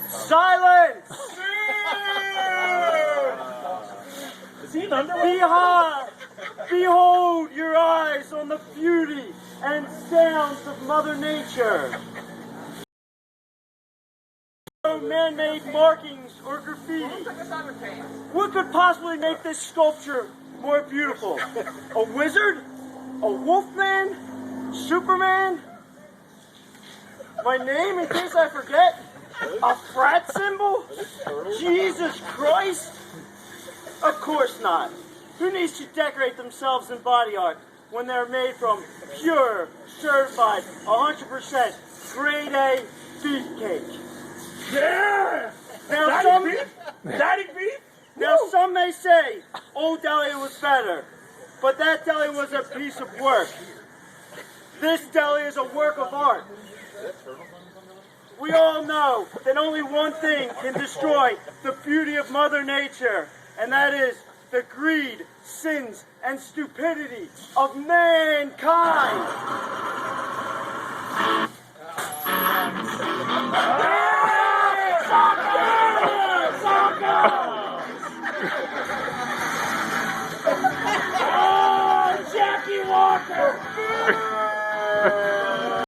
Silence! Is he an underwear? Behold your eyes on the beauty and sounds of Mother Nature. No man-made markings or graffiti. What could possibly make this sculpture more beautiful? A wizard? A wolfman? Superman? My name, in case I forget? A frat symbol? Jesus Christ? Of course not. Who needs to decorate themselves in body art when they're made from pure, certified, 100% grade A beefcake? Yeah! Now Daddy beef? some may say Old Delhi was better, but that Delhi was a piece of work. This Delhi is a work of art. We all know that only one thing can destroy the beauty of Mother Nature, and that is the greed, sins, and stupidity of mankind.